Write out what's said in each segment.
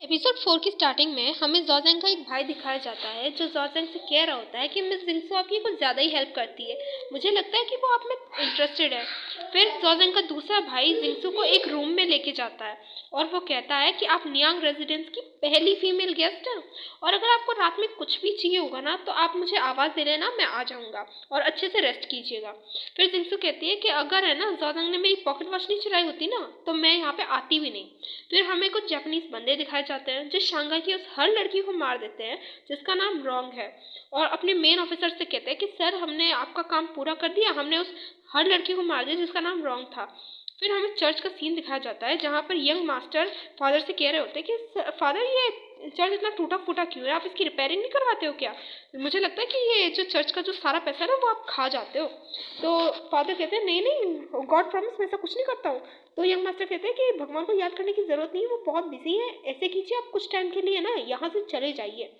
Episode 4 की starting में हमें ज़ोज़ेंग का एक भाई दिखाया जाता है जो ज़ोज़ेंग से कह रहा होता है कि मिस जिंगसू आपकी कुछ ज़्यादा ही हेल्प करती है। मुझे लगता है कि वो आप में इंटरेस्टेड है। फिर ज़ोज़ेंग का दूसरा भाई जिंगसू को एक रूम में लेके जाता है और वो कहता है कि आप नियांग रेजिडेंस की पहली फीमेल गेस्ट हैं और अगर आपको रात में कुछ भी चाहिए होगा ना तो आप मुझे आवाज़ दे लेना, मैं आ जाऊँगा और अच्छे से रेस्ट कीजिएगा। फिर जिंगसू कहती है कि अगर है ना ज़ोज़ेंग ने मेरी पॉकेट वॉच नहीं चुराई होती ना तो मैं यहाँ पे आती भी नहीं। फिर हमें कुछ जापानीज बंदे दिखाए जाते हैं जो शंघाई की उस हर लड़की को मार देते हैं जिसका नाम रॉन्ग है और अपने मेन ऑफिसर से कहते हैं कि सर हमने आपका काम पूरा कर दिया, हमने उस हर लड़की को मार दिया जिसका नाम रॉन्ग था। फिर हमें चर्च का सीन दिखाया जाता है जहाँ पर यंग मास्टर फादर से कह रहे होते हैं कि फादर ये चर्च इतना टूटा फूटा क्यों है, आप इसकी रिपेयरिंग नहीं करवाते हो क्या? मुझे लगता है कि ये जो चर्च का जो सारा पैसा है ना वो आप खा जाते हो। तो फादर कहते हैं नहीं नहीं, गॉड प्रॉमिस मैं ऐसा कुछ नहीं करता हूँ। तो यंग मास्टर कहते हैं कि भगवान को याद करने की ज़रूरत नहीं है, वो बहुत बिजी है, ऐसे कीजिए आप कुछ टाइम के लिए ना यहाँ से चले जाइए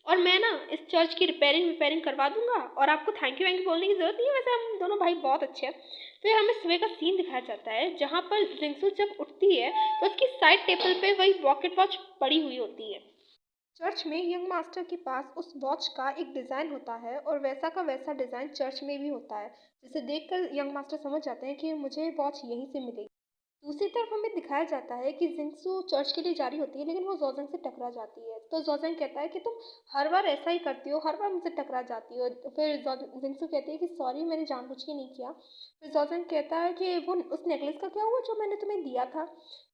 और मैं ना इस चर्च की रिपेयरिंग करवा दूंगा और आपको थैंक यू बोलने की ज़रूरत नहीं है, वैसे हम दोनों भाई बहुत अच्छे हैं। फिर हमें सुबह का सीन दिखाया जाता है जहाँ पर जिंगसू जब उठती है तो उसकी साइड टेबल पे वही पॉकेट वॉच पड़ी हुई होती है। चर्च में यंग मास्टर के पास उस वॉच का एक डिज़ाइन होता है और वैसा का वैसा डिज़ाइन चर्च में भी होता है, जिसे देखकर यंग मास्टर समझ जाते हैं कि मुझे वॉच यहीं से मिलेगी। दूसरी तरफ हमें दिखाया जाता है कि जिंगसू चर्च के लिए जा रही होती है लेकिन वो जोजेंग से टकरा जाती है। तो जोजेंग कहता है कि तुम हर बार ऐसा ही करती हो, हर बार मुझसे टकरा जाती हो। तो फिर जिंगसू कहती है कि सॉरी मैंने जानबूझ के नहीं किया। फिर जोजेंग कहता है कि वो उस नेकलेस का क्या हुआ जो मैंने तुम्हें दिया था?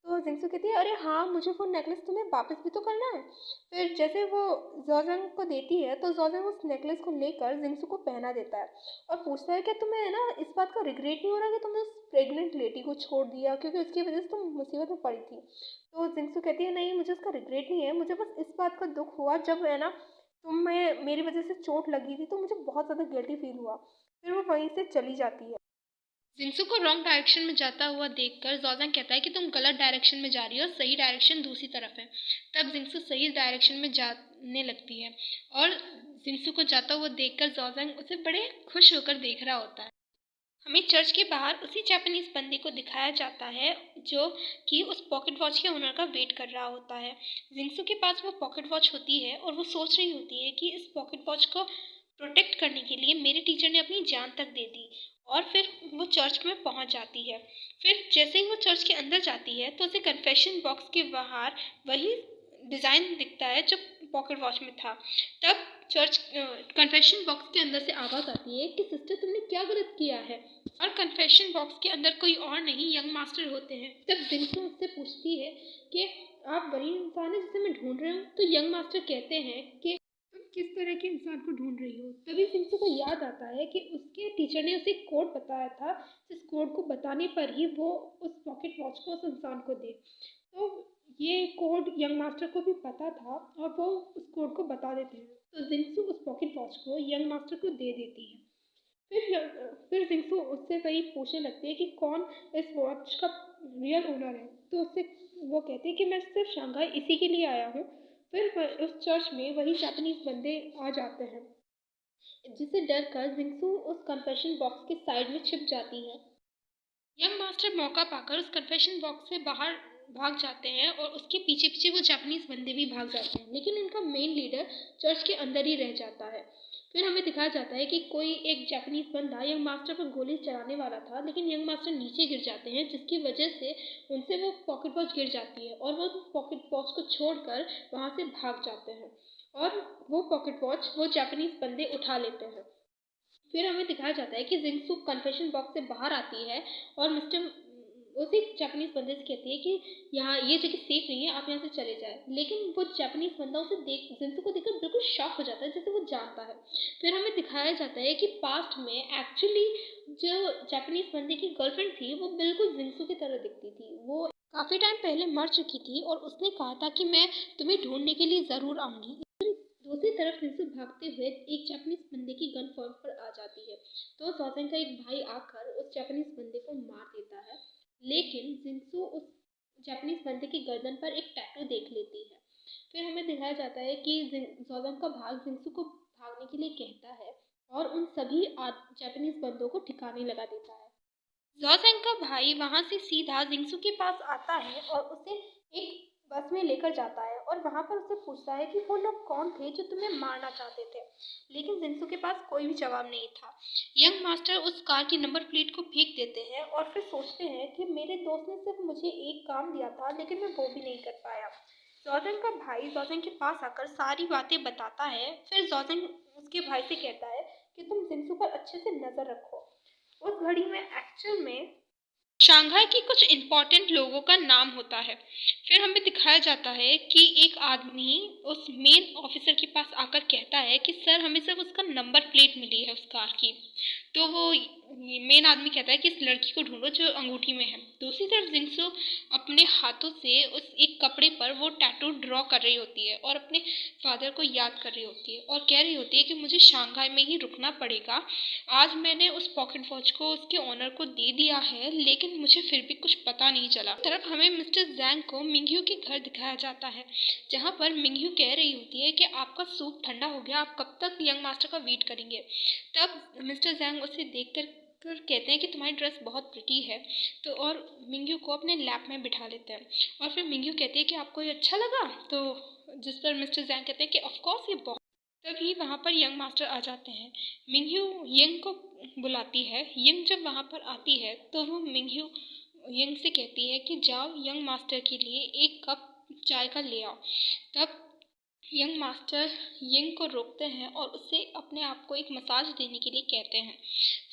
तो जिंगसू कहती है अरे हाँ, मुझे वो नेकलेस तुम्हें वापस भी तो करना है। फिर जैसे वो जोजेंग को देती है तो जोजेंग उस नेकलेस को लेकर जिंगसू को पहना देता है और पूछता है कि तुम्हें ना इस बात का रिग्रेट नहीं हो रहा कि तुमने उस प्रेग्नेंट लेडी को छोड़ दिया क्योंकि उसकी वजह से तुम मुसीबत में पड़ी थी? तो जिंगसू कहती है नहीं, मुझे उसका रिग्रेट नहीं है, मुझे बस इस बात का दुख हुआ जब है ना तुम्हें मेरी वजह से चोट लगी थी तो मुझे बहुत ज़्यादा गिल्टी फील हुआ। फिर वो वहीं से चली जाती है। जिंसू को रॉन्ग डायरेक्शन में जाता हुआ देखकर जोज़ेंग कहता है कि तुम गलत डायरेक्शन में जा रही हो, सही डायरेक्शन दूसरी तरफ है। तब जिंसू सही डायरेक्शन में जाने लगती है और जिंसू को जाता हुआ देखकर जोज़ेंग उसे बड़े खुश होकर देख रहा होता है। हमें चर्च के बाहर उसी जापानीज बंदे को दिखाया जाता है जो कि उस पॉकेट वॉच के ओनर का वेट कर रहा होता है। जिंगसू के पास वो पॉकेट वॉच होती है और वो सोच रही होती है कि इस पॉकेट वॉच को प्रोटेक्ट करने के लिए मेरे टीचर ने अपनी जान तक दे दी। और फिर वो चर्च में पहुंच जाती है। फिर जैसे ही वो चर्च के अंदर जाती है तो उसे कन्फेशन बॉक्स के बाहर वही डिज़ाइन दिखता है जो पॉकेट वॉच में था। तब चर्च कन्फेशन बॉक्स के अंदर से आवाज़ आती है कि सिस्टर तुमने क्या गलत किया है? और कन्फेशन बॉक्स के अंदर कोई और नहीं यंग मास्टर होते हैं। तब जिंसू उससे पूछती है कि आप वही इंसान है जिसे मैं ढूंढ रही हूँ? तो यंग मास्टर कहते हैं कि तुम किस तरह के इंसान को ढूंढ रही हो? तभी जिंसू को याद आता है कि उसके टीचर ने उसे कोड बताया था जिस कोड को बताने पर ही वो उस पॉकेट वॉच को उस इंसान को दे। तो ये कोड यंग मास्टर को भी पता था और वो उस कोड को बता देते हैं। तो जिंसू उस पॉकेट वॉच को यंग मास्टर को दे देती है। फिर जिंसू उससे वही पूछने लगती है कि कौन इस वॉच का रियल ओनर है। तो उससे वो कहती है कि मैं सिर्फ शंघाई इसी के लिए आया हूँ। फिर उस चर्च में वही जापानीज बंदे आ जाते हैं जिसे डर कर जिंसू उस कन्फेशन बॉक्स के साइड में छिप जाती है। यंग मास्टर मौका पाकर उस कन्फेशन बॉक्स से बाहर भाग जाते हैं और उसके पीछे पीछे वो जापानीज बंदे भी भाग जाते हैं लेकिन उनका मेन लीडर चर्च के अंदर ही रह जाता है। फिर हमें दिखाया जाता है कि कोई एक जापानीज बंदा यंग मास्टर पर गोली चलाने वाला था लेकिन यंग मास्टर नीचे गिर जाते हैं जिसकी वजह से उनसे वो पॉकेट वॉच गिर जाती है और वो पॉकेट वॉच को छोड़कर वहाँ से भाग जाते हैं और वो पॉकेट वॉच वो जापानीज बंदे उठा लेते हैं। फिर हमें दिखाया जाता है कि जिंगसू कन्फेशन बॉक्स से बाहर आती है और मिस्टर उसी जापानीज बंदे से कहती है कि यहाँ ये जगह सेफ नहीं है, आप यहाँ से चले जाए। लेकिन वो जापानीज बंदा उसे देख जिंसू को देखकर बिल्कुल शॉक हो जाता है जैसे वो जानता है। फिर हमें दिखाया जाता है कि पास्ट में एक्चुअली जो जापानीज बंदे की गर्लफ्रेंड थी वो बिल्कुल जिंसू की तरह दिखती थी। वो काफ़ी टाइम पहले मर चुकी थी और उसने कहा था कि मैं तुम्हें ढूंढने के लिए ज़रूर आऊँगी। दूसरी तरफ जिंसू भागते हुए एक जापानीज बंदे की गन पॉइंट पर आ जाती है। तो जोसेंग का एक भाई आकर उस जापानीज बंदे को मार देता है लेकिन जिंसू उस जापानीज बंदे की गर्दन पर एक टैटू देख लेती है। फिर हमें दिखाया जाता है कि जोसेंग का भाई जिंसू को भागने के लिए कहता है और उन सभी जापानीज बंदों को ठिकाने लगा देता है। जोसेंग का भाई वहां से सीधा जिंसू के पास आता है और उसे एक बस में लेकर जाता है और वहाँ पर उससे पूछता है कि वो लोग कौन थे जो तुम्हें मारना चाहते थे, लेकिन जिंसू के पास कोई भी जवाब नहीं था। यंग मास्टर उस कार की नंबर प्लेट को फेंक देते हैं और फिर सोचते हैं कि मेरे दोस्त ने सिर्फ मुझे एक काम दिया था लेकिन मैं वो भी नहीं कर पाया। जोसेंग का भाई जोसेंग के पास आकर सारी बातें बताता है। फिर जोसेंग उसके भाई से कहता है कि तुम जिंसू पर अच्छे से नज़र रखो। उस घड़ी में एक्चुअल में शंघाई के कुछ इम्पोर्टेंट लोगों का नाम होता है। फिर हमें दिखाया जाता है कि एक आदमी उस मेन ऑफिसर के पास आकर कहता है कि सर हमें सिर्फ उसका नंबर प्लेट मिली है उस कार की। तो वो मेन आदमी कहता है कि इस लड़की को ढूंढो जो अंगूठी में है। दूसरी तरफ जिंसू अपने हाथों से उस एक कपड़े पर वो टैटू ड्रॉ कर रही होती है और अपने फादर को याद कर रही होती है और कह रही होती है कि मुझे शंघाई में ही रुकना पड़ेगा। आज मैंने उस पॉकेट वॉच को उसके ओनर को दे दिया है लेकिन मुझे फिर भी कुछ पता नहीं चला। तरफ हमें मिस्टर जैंग को मिंगयू के घर दिखाया जाता है, जहाँ पर मिंगयू कह रही होती है कि आपका सूप ठंडा हो गया, आप कब तक यंग मास्टर का वेट करेंगे। तब मिस्टर जैंग उसे देखकर कहते हैं कि तुम्हारी ड्रेस बहुत प्रिटी है। तो और मिंगयू को अपने लैप में बिठा लेते हैं और फिर मिंगयू कहती है कि आपको ये अच्छा लगा। तो जिस पर मिस्टर जैंग कहते हैं कि ऑफ कोर्स ये बहुत। तभी वहाँ पर यंग मास्टर आ जाते हैं। मिंगयू यंग को बुलाती है। यंग जब वहाँ पर आती है तो वो मिंगयू यंग से कहती है कि जाओ यंग मास्टर के लिए एक कप चाय का ले आओ। तब यंग मास्टर यंग को रोकते हैं और उसे अपने आप को एक मसाज देने के लिए कहते हैं।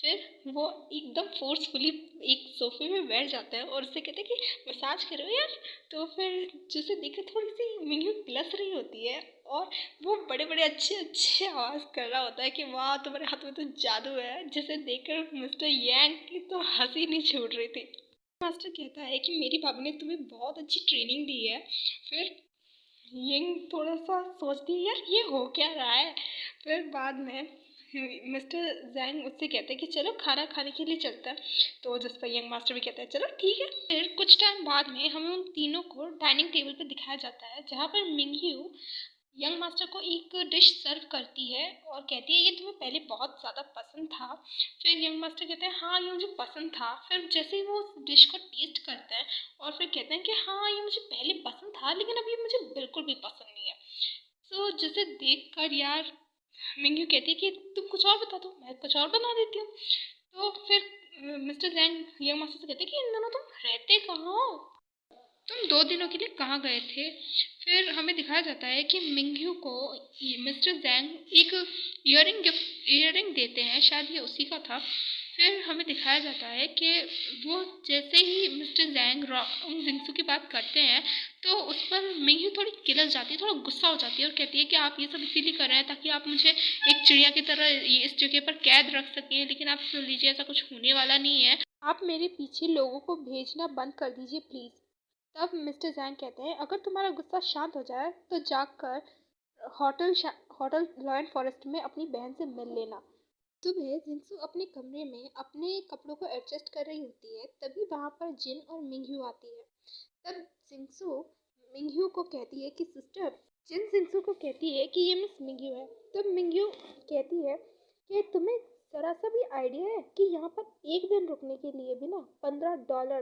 फिर वो एकदम फोर्सफुली एक सोफे में बैठ जाता है और उससे कहते हैं कि मसाज करो यार। तो फिर जिसे देखकर थोड़ी सी मिंगयू पिलस रही होती है और वो बड़े बड़े अच्छे अच्छे आवाज़ कर रहा होता है कि वाह तुम्हारे हाथ में तो जादू है, जिसे देखकर मिस्टर यांग की तो हंसी नहीं छूट रही थी। मास्टर कहता है कि मेरी भाभी ने तुम्हें बहुत अच्छी ट्रेनिंग दी है। फिर यंग थोड़ा सा सोचती है यार ये हो क्या रहा है। फिर बाद में मिस्टर जैंग उससे कहते हैं कि चलो खाना खाने के लिए चलता है। तो जिस पर यंग मास्टर भी कहता है चलो ठीक है। फिर कुछ टाइम बाद में हमें उन तीनों को डाइनिंग टेबल पर दिखाया जाता है, जहाँ पर मिंगयू यंग मास्टर को एक डिश सर्व करती है और कहती है ये तुम्हें पहले बहुत ज़्यादा पसंद था। फिर यंग मास्टर कहते हैं हाँ ये मुझे पसंद था। फिर जैसे ही वो उस डिश को टेस्ट करते हैं और फिर कहते हैं कि हाँ ये मुझे पहले पसंद था लेकिन अब ये मुझे बिल्कुल भी पसंद नहीं है। तो जिसे देख कर यार मिंगयू कहती है कि तुम कुछ और बता दो, मैं कुछ और बना देती हूँ। तो फिर मिस्टर जैंग यंग मास्टर से कहते हैं कि इन दोनों तुम रहते कहाँ हो, तुम 2 दिनों के लिए कहाँ गए थे। फिर हमें दिखाया जाता है कि मिंगयू को मिस्टर जैंग एक ईयरिंग देते हैं, शायद ये उसी का था। फिर हमें दिखाया जाता है कि वो जैसे ही मिस्टर जैंग जिंगसू की बात करते हैं तो उस पर मिंगयू थोड़ी किलस जाती है, थोड़ा गुस्सा हो जाती है और कहती है कि आप ये सब इसीलिए कर रहे हैं ताकि आप मुझे एक चिड़िया की तरह ये इस जगह पर कैद रख सकें, लेकिन आप सुन लीजिए ऐसा कुछ होने वाला नहीं है, आप मेरे पीछे लोगों को भेजना बंद कर दीजिए प्लीज़। तब मिस्टर जैंग कहते हैं अगर तुम्हारा गुस्सा शांत हो जाए तो जाकर होटल लॉयन फॉरेस्ट में अपनी बहन से मिल लेना। सुबह जिंसू अपने कमरे में अपने कपड़ों को एडजस्ट कर रही होती है, तभी वहाँ पर जिन और मिंगयू आती है। तब जिंसू मिंगयू को कहती है कि सिस्टर, जिन जिंसू को कहती है कि ये मिस मिंगयू है। तब मिंगयू कहती है कि तुम्हें ज़रा सा भी आइडिया है कि यहाँ पर एक दिन रुकने के लिए भी ना $15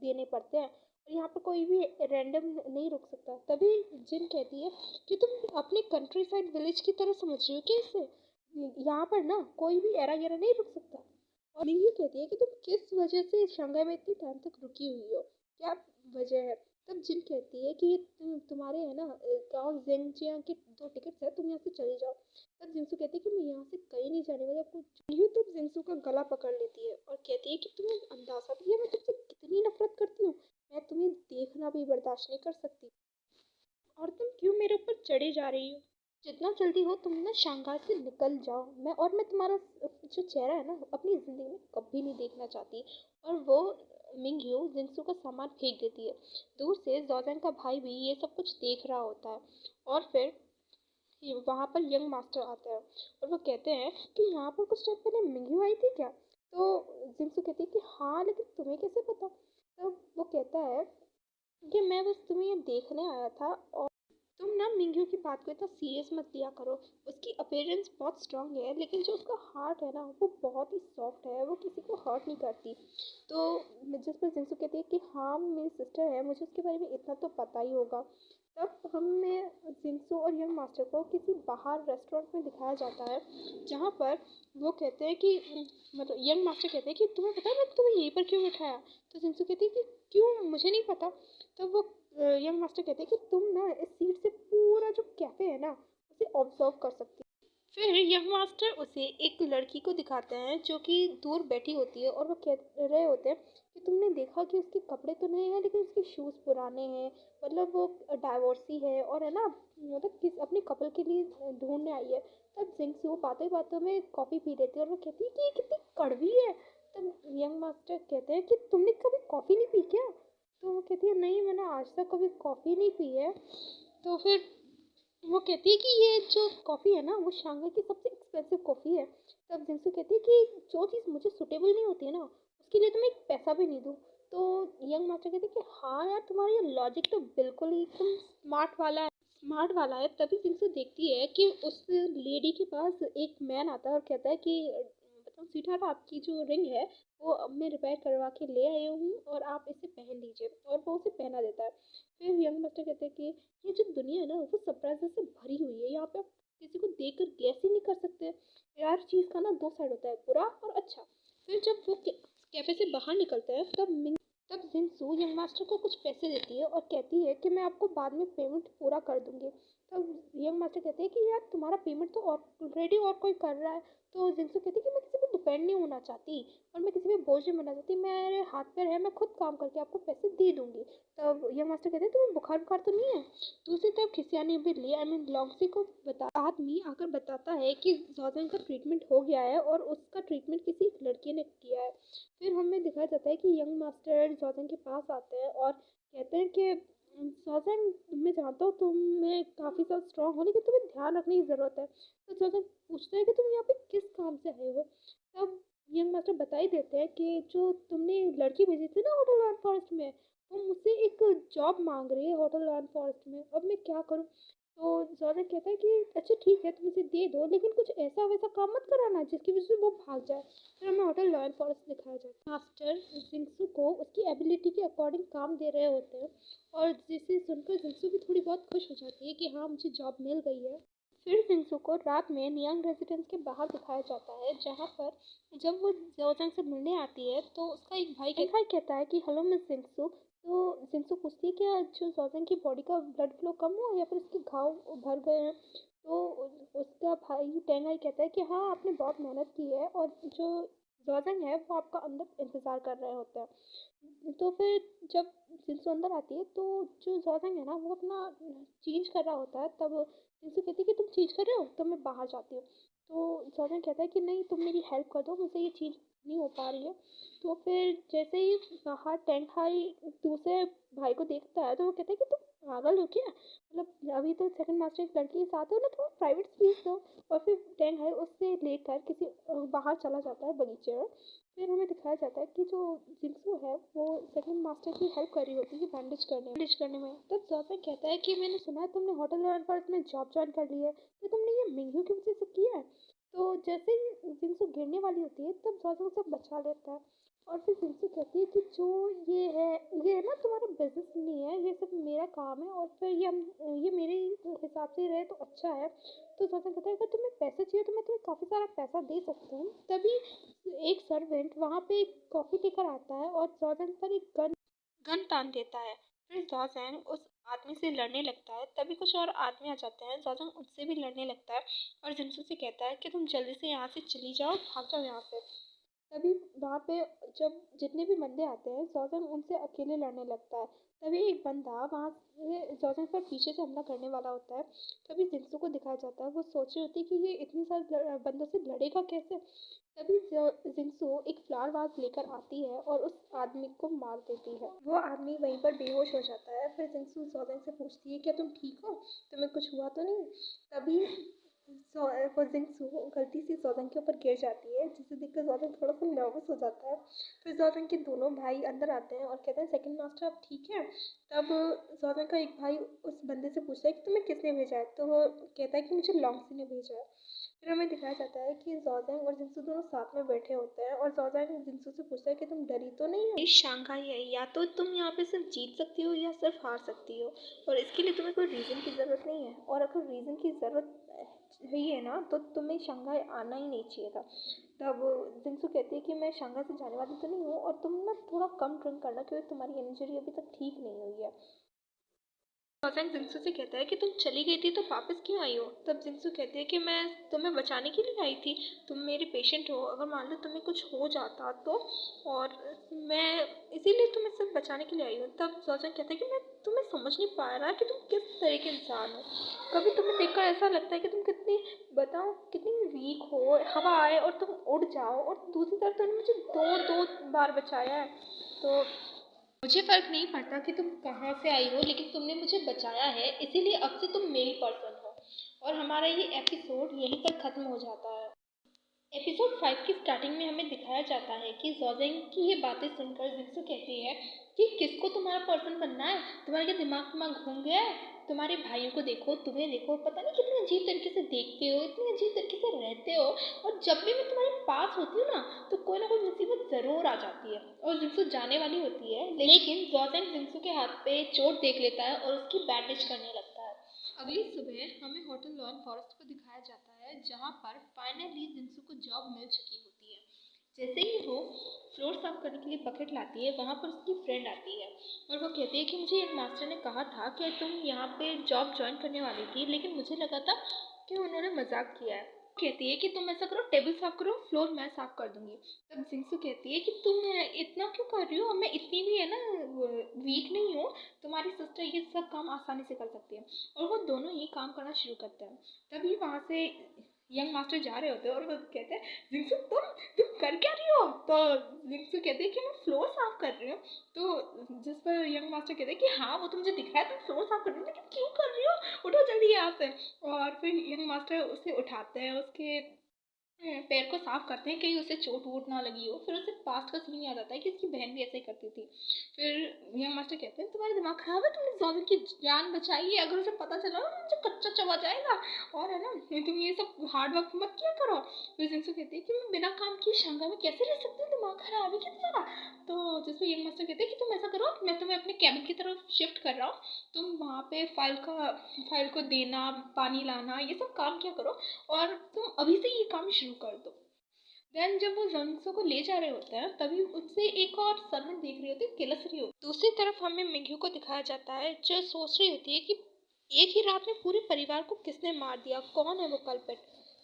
देने पड़ते हैं और यहाँ पर कोई भी रैंडम नहीं रुक सकता। तभी जिन कहती है कि तुम अपने कंट्री साइड विलेज की तरह समझ रही हो कि इसे यहाँ पर ना कोई भी एरा गेरा नहीं रुक सकता। और मिंगयू कहती है कि तुम किस वजह से शंघाई में इतनी टाइम तक रुकी हुई हो, क्या वजह है। तब जिन कहती है कि ये तुम्हारे है ना गाँव जेंगजियांग के 2 टिकट्स है, तुम यहाँ से चले जाओ। तब जिंसू कहती है कि मैं यहाँ से कहीं नहीं जाने वाली आपको। मिंगयू तब जिंसू का गला पकड़ लेती है और कहती है कि तुम्हें अंदाजा भी है मैं तुमसे कितनी नफरत करती हूँ, मैं तुम्हें देखना भी बर्दाश्त नहीं कर सकती और तुम क्यों मेरे ऊपर चढ़े जा रही हो। जितना जल्दी हो तुम ना शंघाई से निकल जाओ। मैं तुम्हारा जो चेहरा है ना अपनी ज़िंदगी में कभी नहीं देखना चाहती। और वो मिंगयू जिंसू का सामान फेंक देती है। दूर से जोजेंग का भाई भी ये सब कुछ देख रहा होता है और फिर वहाँ पर यंग मास्टर आता है और वो कहते हैं कि यहाँ पर कुछ टाइम पहले मिंगयू आई थी क्या। तो जिंसू कहती है कि हाँ लेकिन तुम्हें कैसे पता। तो वो कहता है कि मैं बस तुम्हें ये देखने आया था और तुम ना मिंग्यू की बात को इतना सीरियस मत लिया करो। उसकी अपीयरेंस बहुत स्ट्रांग है, लेकिन जो उसका हार्ट है ना वो बहुत ही सॉफ्ट है, वो किसी को हर्ट नहीं करती। तो जिस पर जिंसू कहती है कि हाँ मेरी सिस्टर है, मुझे उसके बारे में इतना तो पता ही होगा। तब हमें जिंसू और यंग मास्टर को किसी बाहर रेस्टोरेंट में दिखाया जाता है, जहाँ पर वो कहते हैं कि मतलब यंग मास्टर कहते हैं कि तुम्हें पता है मैंने तुम्हें यहीं पर क्यों बिठाया। तो जिंसू कहती है कि क्यों, मुझे नहीं पता। तब वो यंग मास्टर कहते हैं कि तुम ना इस सीट से पूरा जो कैफे है ना उसे ऑब्जर्व कर सकती हो। फिर यंग मास्टर उसे एक लड़की को दिखाते हैं जो कि दूर बैठी होती है, और वो कह रहे होते हैं कि तुमने देखा कि उसके कपड़े तो नहीं हैं लेकिन उसके शूज़ पुराने हैं, मतलब वो डाइवोर्सी है और है ना, मतलब किस अपने कपल के लिए ढूंढने आई है। तब जिंक्स वो बातों बातों में कॉफ़ी पी लेती है और वो कहती है कि ये कितनी कड़वी है। तब यंग मास्टर कहते हैं कि तुमने कभी कॉफ़ी नहीं पी क्या। तो वो कहती है नहीं, मैंने आज तक कभी कॉफ़ी नहीं पी है। तो फिर वो कहती है कि ये जो कॉफ़ी है ना वो शांघाई की सबसे एक्सपेंसिव कॉफ़ी है। तब जिंसू कहती है कि जो चीज़ मुझे सुटेबल नहीं होती है ना उसके लिए तो मैं एक पैसा भी नहीं दूँ। तो यंग मास्टर कहते हैं कि हाँ यार, तुम्हारा ये लॉजिक तो बिल्कुल ही एकदम स्मार्ट वाला है। तभी जिंसू देखती है कि उस लेडी के पास एक मैन आता है और कहता है कि बताओ स्वीटहार्ट, आपकी जो रिंग है वो अब मैं रिपेयर करवा के ले आई हूँ और आप इसे पहन लीजिए, और वो उसे पहना देता है। फिर यंग मास्टर कहते हैं कि ये जो दुनिया है ना वो सरप्राइजेस से भरी हुई है, यहाँ पे आप किसी को देख कर गैस ही नहीं कर सकते। यार चीज़ का ना दो साइड होता है, बुरा और अच्छा। फिर जब वो कैफे से बाहर निकलते हैं तब जिनसू यंग मास्टर को कुछ पैसे देती है और कहती है कि मैं आपको बाद में पेमेंट पूरा कर दूंगी। तब यंग मास्टर कहते हैं कि यार तुम्हारा पेमेंट तो ऑलरेडी और कोई कर रहा है। तो जिनसू कहती है कि मैं किसी पे डिपेंड नहीं होना चाहती और मैं किसी पे बोझ नहीं बनना चाहती, मेरे हाथ पैर है, मैं खुद काम करके आपको पैसे दे दूंगी। तब यंग मास्टर कहते हैं तुम्हें बुखार बुखार तो नहीं है। दूसरी तरफ खिसियानी बिल्ली आई मीन लॉन्गसी को आदमी आकर बताता है कि जॉर्जन का ट्रीटमेंट हो गया है और उसका ट्रीटमेंट किसी लड़के ने किया है। फिर हमें दिखाया जाता है कि यंग मास्टर जॉर्जन के पास आते हैं और कहते हैं कि जॉर्जन, मैं जानता हूँ तुम में काफ़ी ज़्यादा स्ट्रांग हो लेकिन तुम्हें ध्यान रखने की ज़रूरत है। तो जॉर्जन पूछता है कि तुम यहाँ पे किस काम से आए हो। तब यंग मास्टर बता ही देते हैं कि जो तुमने लड़की भेजी थी ना होटल लॉन फॉरेस्ट में, वो मुझसे एक जॉब मांग रही है होटल लॉन फॉरेस्ट में, अब मैं क्या करूँ। तो जॉर्डन कहता है कि अच्छा ठीक है तुम इसे दे दो, लेकिन कुछ ऐसा वैसा काम मत कराना जिसकी वजह से वो भाग जाए। फिर हमें होटल लॉयन फॉरेस्ट दिखाया जाता है। मास्टर जिंक्सू को उसकी एबिलिटी के अकॉर्डिंग काम दे रहे होते हैं, और जिसे सुनकर जिंक्सू भी थोड़ी बहुत खुश हो जाती है कि हाँ मुझे जॉब मिल गई है। फिर जिंक्सू को रात में नियांग रेजिडेंस के बाहर दिखाया जाता है, जहाँ पर जब वो जोजंग से मिलने आती है तो उसका एक भाई कहता है कि हेलो मिस जिंक्सू। तो जिंक्सू पूछती है कि जो जोजंग की बॉडी का ब्लड फ्लो कम हुआ या फिर उसके घाव भर गए हैं। तो उसका भाई टेंगाई कहता है कि हाँ आपने बहुत मेहनत की है, और जो जोजंग है वो आपका अंदर इंतज़ार कर रहे होते हैं। तो फिर जब जिंसू अंदर आती है तो जो जोजंग है ना वो अपना चेंज कर रहा होता है। तब जिनसे कहती है कि तुम चीज़ कर रहे हो तो मैं बाहर जाती हूँ। तो जॉर्डन कहता है कि नहीं तुम मेरी हेल्प कर दो, मुझे ये चीज़ नहीं हो पा रही है। तो फिर जैसे ही बाहर टैंक हाई दूसरे भाई को देखता है तो वो कहता है कि तुम पागल हो क्या, मतलब अभी तो सेकंड मास्टर एक लड़की के साथ हो ना, थोड़ा प्राइवेट स्पेस दो। और फिर टैंक हाई उससे लेकर किसी बाहर चला जाता है बगीचे में। फिर हमें दिखाया जाता है कि जो जिंक्सू है वो सेकंड मास्टर की हेल्प कर रही होती है बैंडेज करने में। तब जॉर्डन कहता है कि मैंने सुना है तुमने होटल लॉयन में जॉब ज्वाइन कर ली है, तो तुमने ये मिंग्यू की वजह से किया है। तो जैसे ही जिंसू गिरने वाली होती है तब जॉर्डन उसे बचा लेता है। और फिर जिंसू कहती है कि जो ये है ना तुम्हारा बिजनेस नहीं है, ये सब मेरा काम है, और फिर ये मेरे हिसाब से रहे तो अच्छा है। तो जॉर्डन कहता है अगर तुम्हें पैसे चाहिए तो मैं तुम्हें काफ़ी सारा पैसा दे सकता हूँ। तभी एक सर्वेंट वहाँ पे कॉफ़ी लेकर आता है और जॉर्डन पर एक गन तान देता है। फिर जॉर्डन उस आदमी से लड़ने लगता है, तभी कुछ और आदमी आ जाते हैं। जॉर्डन उनसे भी लड़ने लगता है और जिनसू से कहता है कि तुम जल्दी से यहाँ से चली जाओ, भाग जाओ यहाँ से। तभी वहाँ पे जब जितने भी बंदे आते हैं जॉर्डन उनसे अकेले लड़ने लगता है। तभी एक बंदा वहाँ से जॉर्डन पर पीछे से हमला करने वाला होता है। तभी जिंसू को दिखाया जाता है, वो सोच रही होती है कि ये इतनी सारे बंदों से लड़ेगा कैसे। तभी जिंसू एक फ्लावर वाज लेकर आती है और उस आदमी को मार देती है। वो आदमी वहीं पर बेहोश हो जाता है। फिर जिंसू जॉर्डन से पूछती है क्या तुम ठीक हो, तुम्हें कुछ हुआ तो नहीं। तभी वो जिंसू गलती से जॉर्डन के ऊपर गिर जाती है, जिसे देखकर जॉर्डन थोड़ा सा नर्वस हो जाता है। फिर जॉर्डन के दोनों भाई अंदर आते हैं और कहते हैं सेकंड मास्टर आप ठीक है। तब ज़ोज़ेंग का एक भाई उस बंदे से पूछता है कि तुम्हें किसने भेजा है, तो वो कहता है कि मुझे लॉन्गसी ने भेजा है। फिर हमें दिखाया जाता है कि ज़ोज़ेंग और जिंसू दोनों साथ में बैठे होते हैं और ज़ोज़ेंग जिंसू से पूछता है कि तुम डरी तो नहीं हो? ये शंघाई है, या तो तुम यहाँ पे सिर्फ जीत सकती हो या सिर्फ हार सकती हो, और इसके लिए तुम्हें कोई रीज़न की ज़रूरत नहीं है, और अगर रीज़न की ज़रूरत ही है ना तो तुम्हें शंघाई आना ही नहीं चाहिए था। तब जिंसू कहती है कि मैं शंघाई से जाने वाली तो नहीं हूँ, और तुम ना थोड़ा कम ड्रिंक करना क्योंकि तुम्हारी इंजरी अभी तक ठीक नहीं हुई है। ज़ोज़ेंग जिंसू से कहता है कि तुम चली गई थी तो वापस क्यों आई हो? तब जिंसू कहती है कि मैं तुम्हें बचाने के लिए आई थी, तुम मेरी पेशेंट हो, अगर मान लो तुम्हें कुछ हो जाता तो, और मैं इसीलिए तुम्हें सिर्फ बचाने के लिए आई हूँ। तब ज़ोज़ेंग कहता है कि मैं तुम्हें समझ नहीं पा रहा कि तुम किस तरह के इंसान हो। कभी तुम्हें देखकर ऐसा लगता है कि तुम कितनी, बताओ कितनी वीक हो, हवा आए और तुम उड़ जाओ, और दूसरी तरफ तुमने मुझे दो दो बार बचाया है। तो मुझे फ़र्क नहीं पड़ता कि तुम कहाँ से आई हो, लेकिन तुमने मुझे बचाया है, इसीलिए अब से तुम मेरी पर्सन हो। और हमारा ये एपिसोड यहीं पर ख़त्म हो जाता है। एपिसोड 5 की स्टार्टिंग में हमें दिखाया जाता है कि ज़ोज़ेंग की ये बातें सुनकर जिंसू कहती है कि किसको तुम्हारा पर्सन बनना है, तुम्हारे क्या दिमाग घूम गया है? तुम्हारे भाइयों को देखो, तुम्हें देखो, पता नहीं कितने अजीब तरीके से देखते हो, इतने अजीब तरीके से रहते हो, और जब भी मैं तुम्हारे पास होती हूँ ना तो कोई ना कोई मुसीबत ज़रूर आ जाती है। और जिंसू जाने वाली होती है, लेकिन ज़ोज़ेंग जिंसू के हाथ पे चोट देख लेता है और उसकी बैंडेज करने लगता है। अगली सुबह हमें होटल लॉन फॉरेस्ट को दिखाया जाता है, जहाँ पर फाइनली जिंसू को जॉब मिल चुकी होती है। जैसे ही वो फ्लोर साफ करने के लिए बकेट लाती है, वहाँ पर उसकी फ्रेंड आती है और वो कहती है कि मुझे एक मास्टर ने कहा था कि तुम यहाँ पे जॉब ज्वाइन करने वाली थी, लेकिन मुझे लगा था कि उन्होंने मजाक किया है। कहती है कि तुम ऐसा करो, टेबल साफ करो, फ्लोर मैं साफ कर दूंगी। तब जिंसू कहती है कि तुम इतना क्यों कर रही हो, मैं इतनी भी है ना वीक नहीं हूँ, तुम्हारी सिस्टर ये सब काम आसानी से कर सकती है। और वो दोनों ही काम करना शुरू करते हैं। तभी वहाँ से यंग मास्टर जा रहे होते हैं और वो कहते हैं जिंसू तुम कर क्या रही हो? तो जिंसू कहते हैं कि मैं फ्लोर साफ कर रही हूँ। तो जिस पर यंग मास्टर कहते हैं कि हाँ वो तो मुझे दिख रहा है, तुम फ्लोर साफ कर रही हो, लेकिन क्यों कर रही हो, उठो जल्दी यहाँ से। और फिर यंग मास्टर उसे उठाते हैं, उसके पैर को साफ करते हैं, कहीं उसे चोट वोट ना लगी हो। फिर उसे पास्ट का सीन याद आता है कि उसकी बहन भी ऐसे ही करती थी। फिर यंग मास्टर कहते हैं तुम्हारा दिमाग खराब है, तुमने ज़ोज़ेंग की जान बचाई है, अगर उसे पता चला ना तो मुझे कच्चा चबा जाएगा, और है ना तुम ये सब हार्ड वर्क मत किया करो। फिर जिंसू कहती है कि मैं बिना काम किए शंघाई में कैसे रह सकती हूँ, दिमाग खराब है क्या तुम्हारा? तो जिसमें यंग मास्टर कहते हैं कि तुम ऐसा करो, मैं तुम्हें अपने कैबिन की तरफ शिफ्ट कर रहा हूँ, तुम वहाँ पे फाइल को देना, पानी लाना, ये सब काम क्या करो, और तुम अभी से ये काम शुरू कर दो। देन जब वो जंगसो को ले जा रहे होते हैं, तभी उससे एक और सरमन देख रही होती है, किलस रही होती है। दूसरी तरफ हमें मिंग्यू को दिखाया जाता है, जो सोच रही होती है कि एक ही रात में पूरे परिवार को किसने मार दिया, कौन है वो कल्प्रिट।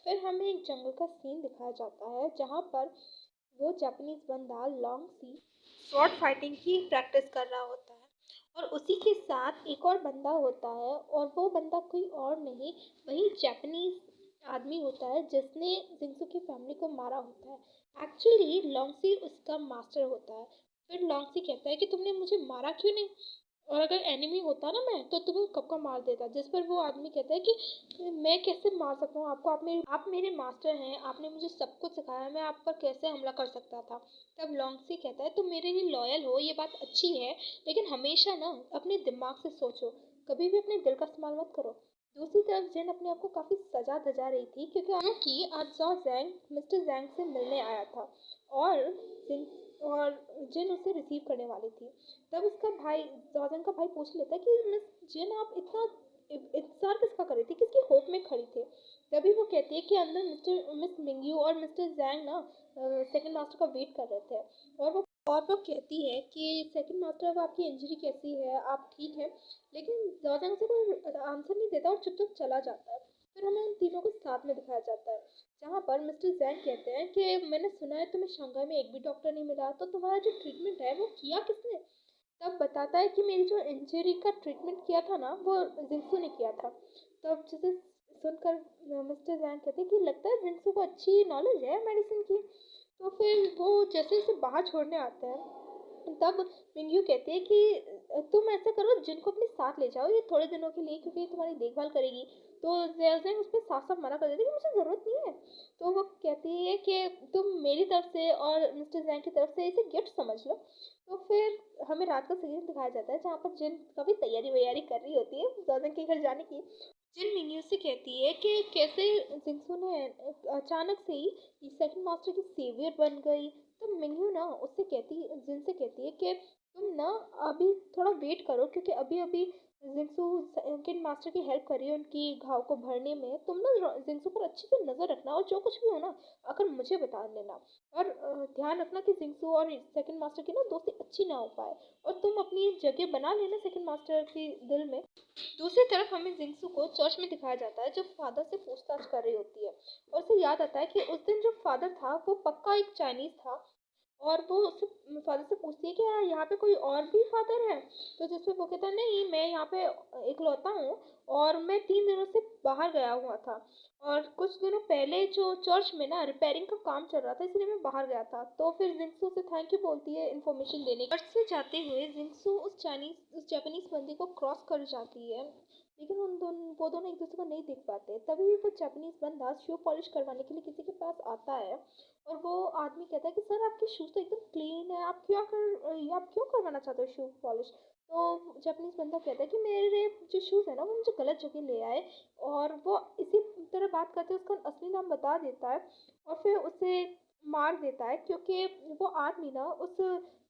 फिर हमें एक जंगल का सीन दिखाया जाता है, जहाँ पर वो जापानीज बंदा लॉन्ग सी स्वॉर्ड फाइटिंग की प्रैक्टिस कर रहा होता है, और उसी के साथ एक और बंदा होता है, और वो बंदा कोई और नहीं, वही जापानीज आदमी होता है जिसने जिंसू की फैमिली को मारा होता है। एक्चुअली लॉन्गसी उसका मास्टर होता है। फिर लॉन्गसी कहता है कि तुमने मुझे मारा क्यों नहीं, और अगर एनिमी होता ना मैं तो तुम्हें कब का मार देता। जिस पर वो आदमी कहता है कि मैं कैसे मार सकता हूँ आपको, आप मेरे मास्टर हैं, आपने मुझे सब कुछ सिखाया, मैं आप पर कैसे हमला कर सकता था। तब लॉन्गसी कहता है तुम मेरे लिए लॉयल हो, ये बात अच्छी है, लेकिन हमेशा ना अपने दिमाग से सोचो, कभी भी अपने दिल का इस्तेमाल मत करो। दूसरी तरफ जिन अपने आप को काफ़ी सजा धजा रही थी, क्योंकि आज जॉ जैंग मिस्टर जैंग से मिलने आया था, और जिन और जिन उसे रिसीव करने वाली थी। तब उसका भाई, जॉर्डन का भाई पूछ लेता है कि मिस जिन आप इतना इंतजार किसका कर रही थी, किसकी होप में खड़ी थी। तभी वो कहती है कि अंदर मिस मिंग्यू और मिस्टर जैंग ना सेकंड मास्टर का वेट कर रहे थे, और वो कहती है कि सेकंड मास्टर अब आपकी इंजरी कैसी है, आप ठीक है, लेकिन जॉर्डन से कोई आंसर नहीं देता और चुपचाप चला जाता है। फिर हमें उन तीनों को साथ में दिखाया जाता है, जहाँ पर मिस्टर जैंग कहते हैं कि मैंने सुना है तुम्हें शंघाई में एक भी डॉक्टर नहीं मिला, तो तुम्हारा जो ट्रीटमेंट है वो किया किसने? तब बताता है कि मेरी जो इंजरी का ट्रीटमेंट किया था ना वो जिंसू ने किया था। तब जिसे सुनकर मिस्टर जैंग कहते हैं कि लगता है जिंसू को अच्छी नॉलेज है मेडिसिन की। तो फिर वो जैसे उसे बाहर छोड़ने आते हैं, तब मिंगयू कहती है कि तुम ऐसा करो, जिन को अपने साथ ले जाओ ये थोड़े दिनों के लिए, क्योंकि ये तुम्हारी देखभाल करेगी। तो ज़ेज़ेंग उस पे साफ-साफ मना कर देती है कि मुझे ज़रूरत नहीं है। तो वो कहती है कि तुम मेरी तरफ से और मिस्टर ज़ैंग की तरफ से इसे गिफ्ट समझ लो। तो फिर हमें रात का सीन दिखाया जाता है जहाँ पर जिन काफ़ी तैयारी-वैयारी कर रही होती है ज़ेज़ेंग के घर जाने की। जिन मिंगयू से कहती है कि कैसे जिंगसू ने अचानक से ही सेकंड मास्टर की सेवियर बन गई। तो मिंगयू ना उससे कहती जिन से कहती है कि तुम ना अभी थोड़ा वेट करो, क्योंकि अभी अभी जिंगसू सेकंड मास्टर की हेल्प कर रही है उनकी घाव को भरने में। तुम ना जिंगसू पर अच्छी से नज़र रखना, और जो कुछ भी हो ना अगर मुझे बता देना। और ध्यान रखना कि जिंगसू और सेकंड मास्टर की ना दोस्ती अच्छी ना हो पाए, और तुम अपनी जगह बना लेना सेकंड मास्टर के दिल में। दूसरी तरफ हमें जिंगसू को चर्च में दिखाया जाता है जो फादर से पूछताछ कर रही होती है, और उसे याद आता है कि उस दिन जो फादर था वो पक्का एक चाइनीज था। और वो उससे फादर से पूछती है कि यहाँ पे कोई और भी फादर है। तो जिसपे वो कहता है नहीं, मैं यहाँ पे इकलौता हूँ, और मैं 3 दिनों से बाहर गया हुआ था, और कुछ दिनों पहले जो चर्च में ना रिपेयरिंग का काम चल रहा था, इसलिए मैं बाहर गया था। तो फिर जिंगसू से थैंक यू बोलती है इन्फॉर्मेशन देने के। चर्च से जाते हुए जिंगसू उस जापानीज बंदी को क्रॉस कर जाती है, लेकिन वो दोनों एक दूसरे को नहीं देख पाते। तभी वो जापानीज बंदा शू पॉलिश करवाने के लिए किसी के पास आता है, और वो आदमी कहता है कि सर आपके शूज़ तो एकदम क्लीन है, आप क्यों करवाना चाहते हो शू पॉलिश। तो जापानीज बंदा कहता है कि मेरे जो शूज़ है ना वो मुझे गलत जगह ले आए, और वो इसी तरह बात करते उसका असली नाम बता देता है, और फिर उसे मार देता है, क्योंकि वो आदमी ना उस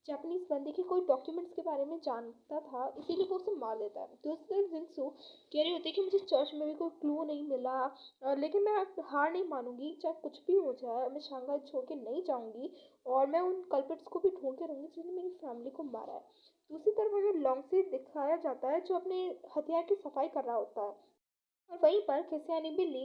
जापानीज बंदे के कोई डॉक्यूमेंट्स के बारे में जानता था, इसीलिए वो उसे मार देता है। दूसरे दिन जिंगसू कह रही होती है कि मुझे चर्च में भी कोई क्लू नहीं मिला, लेकिन मैं हार नहीं मानूंगी, चाहे कुछ भी हो जाए मैं शंघाई छोड़ के नहीं जाऊंगी, और मैं उन कल्प्रिट्स को भी ढूंढ के रहूंगी जिन्होंने मेरी फैमिली को मारा है। दूसरी तरफ हमें लॉन्ग से दिखाया जाता है जो अपने हथियार की सफाई कर रहा होता है, और वहीं पर क्रिस्टियानी बिल्ली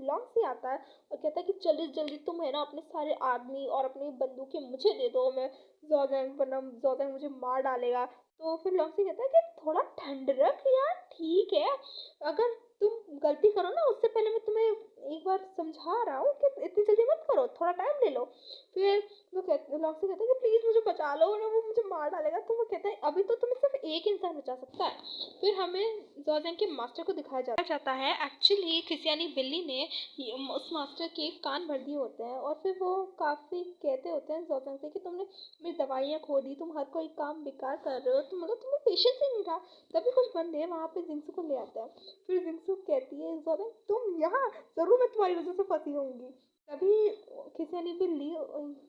लॉन्ग से आता है और कहता है कि जल्दी जल्दी तुम है ना अपने सारे आदमी और अपनी बंदूकें मुझे दे दो, मैं जोरजंग, वरना जोरजंग मुझे मार डालेगा। तो फिर लॉन्ग से कहता है कि थोड़ा ठंड रख यार, ठीक है, अगर तुम गलती करो ना उससे पहले मैं तुम्हें एक बार समझा रहा हूँ कि इतनी जल्दी मत करो, थोड़ा टाइम ले लो। फिर वो कहते लॉन्ग से कहता है कि प्लीज़ मुझे बचा लो, वरना वो मुझे मार डालेगा। तो वो कहता है अभी तो तुम्हें सिर्फ एक इंसान बचा सकता है। फिर हमें जोरजंग के मास्टर को दिखाया जाता है। एक्चुअली क्रिस्टियानी बिल्ली ने उस मास्टर के कान भर दिए होते हैं, और फिर वो काफ़ी कहते होते हैं जोरजंग से कि तुमने मेरी दवाइयाँ खो दी, तुम हर कोई काम बेकार कर रहे हो, तो मतलब तुम्हें पेशेंस ही नहीं रहा। तभी कुछ बंदे वहाँ पे जिंगसू को ले आते हैं। फिर जिंगसू कहती है जोरजंग तुम यहाँ, ज़रूर मैं तुम्हारी वजह से फंसी होंगी। तभी क्रिस्टियानी बिल्ली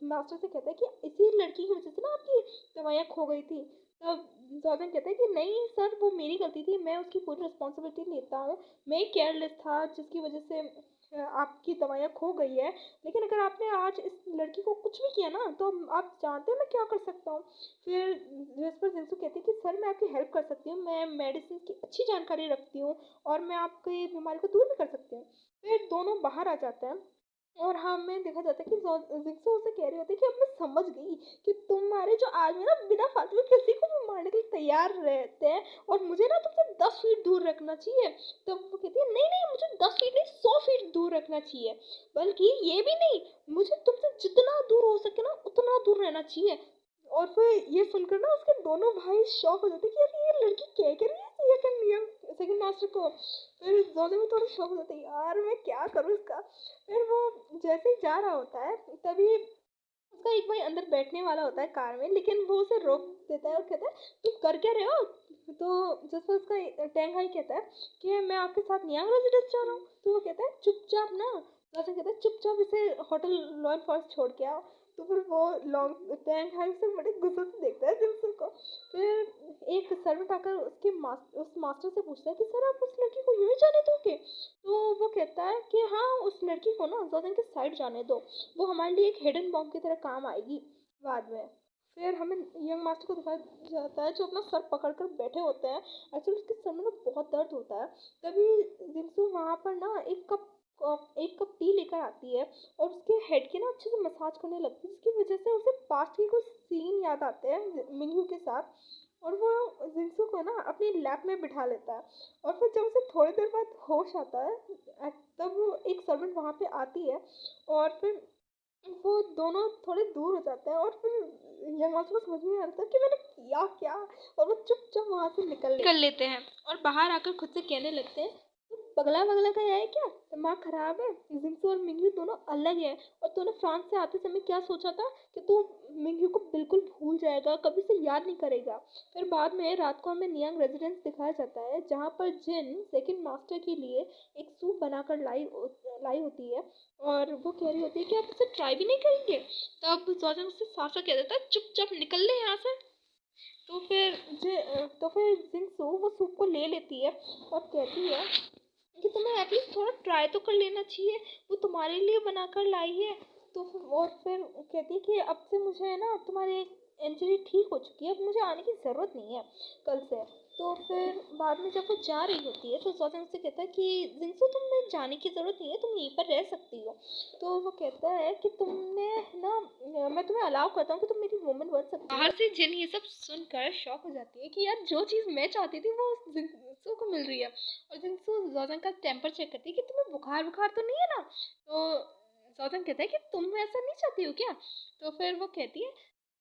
मास्टर से कहता है कि इसी लड़की की वजह से ना आपकी दवाइयाँ खो गई थी। तब जॉर्डन कहता है कि नहीं सर, वो मेरी गलती थी, मैं उसकी पूरी रिस्पॉन्सिबिलिटी लेता हूँ, मैं ही केयरलेस था जिसकी वजह से आपकी दवाइयाँ खो गई है। लेकिन अगर आपने आज इस लड़की को कुछ भी किया ना तो आप जानते हैं मैं क्या कर सकता हूँ। फिर जिस पर जिंसू कहती है कि सर मैं आपकी हेल्प कर सकती हूँ, मैं मेडिसिन की अच्छी जानकारी रखती हूँ, और मैं आपकी बीमारी को दूर भी कर सकती हूँ। फिर दोनों बाहर आ जाते हैं, और हमें देखा जाता है कि जिक्सो उसे कह रही होती है कि अब मैं समझ गई कि तुम्हारे जो आदमी ना बिना फालतू के किसी को भी मारने के लिए तैयार रहते हैं, और मुझे ना तुमसे 10 फीट दूर रखना चाहिए। तो वो कहती है नहीं नहीं, मुझे 10 फीट नहीं 100 फीट दूर रखना चाहिए, बल्कि ये भी नहीं, मुझे तुमसे जितना दूर हो सके ना उतना दूर रहना चाहिए। और फिर ये सुनकर ना उसके दोनों भाई शॉक हो जाते हैं कि अरे ये लड़की क्या रही है सेकंड नियम सेकंड मास्टर को। फिर दोनों में थोड़ा शॉक हो जाते हैं, यार मैं क्या करूँ इसका। फिर वो जैसे ही जा रहा होता है तभी उसका एक भाई अंदर बैठने वाला होता है कार में, लेकिन वो उसे रोक देता है और कहता है तुम कर क्या रहे हो। तो जिस पर उसका टैंक भाई कहता है कि मैं आपके साथ नियांग रेजिडेंस जा रहा हूँ। तो वो कहता है चुपचाप ना, तो ऐसे कहता है चुपचाप इसे होटल लॉन फॉरेस्ट छोड़ के आओ। तो फिर वो लॉन्ग टैंक भाई से बड़े गुस्से से देखता है जिनसे को। फिर एक सर्वेंट आकर उस मास्टर से पूछता है कि सर आप उस लड़की को यूं ही जाने दोगे। तो वो कहता है कि हाँ, उस लड़की को ना जोरडन के साइड जाने दो, वो हमारे लिए एक हिडन बॉम्ब की तरह काम आएगी बाद में। फिर हमें यंग मास्टर को दिखाया जाता है जो अपना सर पकड़ कर बैठे होते हैं। एक्चुअली उसके सर में ना बहुत दर्द होता है। तभी जिनसू वहाँ पर ना एक कप टी लेकर आती है, और उसके हेड की ना अच्छे से मसाज करने लगती है, जिसकी वजह से उसे पास्ट के कुछ सीन याद आते हैं मिंगयू के साथ। और वो जिनसू को ना अपनी लैप में बिठा लेता है, और फिर जब उसे थोड़ी देर बाद होश आता है तब वो एक सर्वेंट वहाँ पे आती है, और फिर वो दोनों थोड़े दूर हो जाते हैं और फिर यंग मास्टर को समझ में नहीं आता कि मैंने किया क्या, और वो चुपचाप वहाँ से निकल लेते हैं और बाहर आकर खुद से कहने लगते हैं, "तुम पगला वगला का है क्या, दिमाग खराब है, जिंसू और मिंगयू दोनों अलग हैं, और तूने फ्रांस से आते समय क्या सोचा था कि तू मिंगयू को बिल्कुल भूल जाएगा, कभी से याद नहीं करेगा।" फिर बाद में रात को हमें नियांग रेजिडेंस दिखाया जाता है, जहाँ पर जिन सेकंड मास्टर के लिए एक सूप बनाकर लाई होती है, और वो कह रही होती है कि आप इसे ट्राई भी नहीं करेंगे। तब जॉर्जन उससे साफ साफ कह देता है, चुपचाप निकल ले यहाँ से। तो फिर जिंसू वो सूप को ले लेती है और कहती है कि तुम्हें एटलीस्ट थोड़ा ट्राई तो कर लेना चाहिए, वो तुम्हारे लिए बना कर लाई है। और फिर कहती है कि अब से मुझे है ना, तुम्हारी इंजरी ठीक हो चुकी है, अब मुझे आने की ज़रूरत नहीं है कल से। तो फिर बाद में जब वो जा रही होती है तो जॉर्जन उससे कहता है कि जिंसू तुम्हें जाने की ज़रूरत नहीं है, तुम यहीं पर रह सकती हो। तो वो कहता है कि तुमने ना, मैं तुम्हें अलाउ करता हूँ कि तुम मेरी वुमन बन सकती हो। बाहर से जिन ये सब सुनकर शॉक हो जाती है कि यार जो चीज़ मैं चाहती थी वो जिंसू को मिल रही है। और जिंसू जॉर्जन का टेम्पर चेक करती है कि तुम्हें बुखार बुखार तो नहीं है ना। तो जॉर्जन कहता है कि तुम ऐसा नहीं चाहती हो क्या। तो फिर वो कहती है,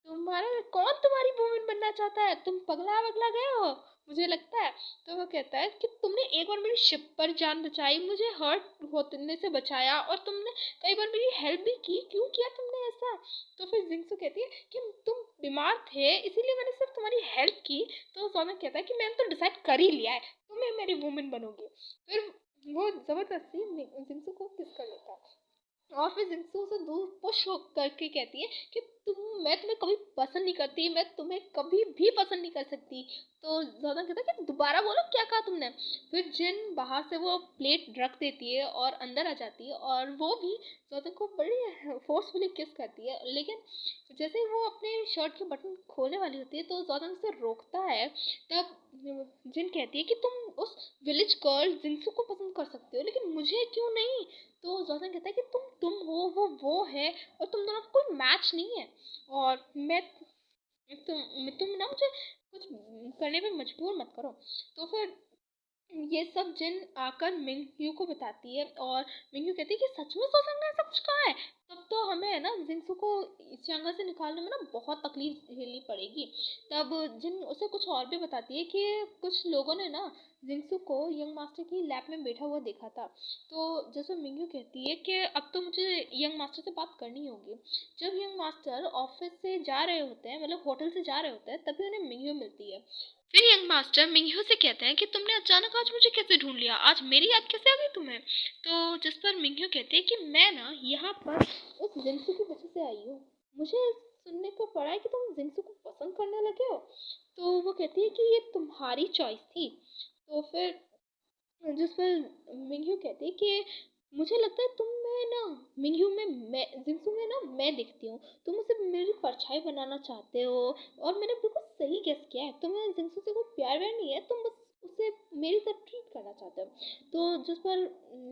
तुम्हारा कौन तुम्हारी वुमन बनना चाहता है, तुम पगला वगला गए हो मुझे लगता है। तो वो कहता है कि तुमने एक बार मेरी शिप पर जान बचाई, मुझे हर्ट होने से बचाया, और तुमने कई बार मेरी हेल्प भी की, क्यों किया तुमने ऐसा। तो फिर जिंक्सू कहती है कि तुम बीमार थे इसीलिए मैंने सिर्फ तुम्हारी हेल्प की। तो जॉर्डन कहता है कि मैंने तो डिसाइड कर ही लिया है, तुम्हें मेरी वुमन बनोगी। फिर वो जबरदस्ती जिंक्सू को किस कर लेता है, और फिर जिंक्सू उसे दूर पुश हो करके कहती है कि मैं तुम्हें कभी पसंद नहीं करती, मैं तुम्हें कभी भी पसंद नहीं कर सकती। तो जॉर्डन कहता है कि दोबारा बोलो क्या कहा तुमने। फिर जिन बाहर से वो प्लेट रख देती है और अंदर आ जाती है, और वो भी जॉर्डन को बड़ी फोर्सफुली किस करती है, लेकिन जैसे ही वो अपने शर्ट के बटन खोलने वाली होती है तो जॉर्डन उसे रोकता है। तब जिन कहती है कि तुम उस विलेज गर्ल जिंसू को पसंद कर सकते हो, लेकिन मुझे क्यों नहीं। तो जॉर्डन कहता है कि तुम हो, वो है, और तुम दोनों का कोई मैच नहीं है, और तुम ना मुझे कुछ करने पे मजबूर मत करो। तो फिर ये सब जिन आकर मिंगयू को बताती है, और मिंगयू कहती है कि सच में सोचंग ने ऐसा कुछ कहा है। तब तो हमें है ना जिंसू को चांगा से निकालने में ना बहुत तकलीफ झेलनी पड़ेगी। तब जिन उसे कुछ और भी बताती है कि कुछ लोगों ने ना जिंसू को यंग मास्टर की लैब में बैठा हुआ देखा था। तो जैसे मिंगयू कहती है कि अब तो मुझे यंग मास्टर से बात करनी होगी। जब यंग मास्टर ऑफिस से जा रहे होते हैं, मतलब होटल से जा रहे होते हैं, तभी उन्हें मिंगयू मिलती है। फिर यंग मास्टर मिंगयू से कहते हैं कि तुमने अचानक आज मुझे कैसे ढूंढ लिया, आज मेरी याद कैसे आ गई तुम्हें। तो जिस पर मिंगयू कहते हैं कि मैं ना यहाँ पर उस जिंसू की वजह से आई हूँ, मुझे सुनने को पड़ा है कि तुम जिंसू को पसंद करने लगे हो। तो वो कहती है कि ये तुम्हारी चॉइस थी। तो फिर जिस पर मिंगयू कहती है कि मुझे लगता है तुम में ना, मिंगयू में मैं, जिंसू में ना मैं दिखती हूँ, तुम उसे मेरी परछाई बनाना चाहते हो, और मैंने बिल्कुल सही गेस किया है, तुम्हें जिंसू से कोई प्यार व्यार नहीं है, तुम बस उसे मेरी तरह ट्रीट करना चाहते हो। तो जिस पर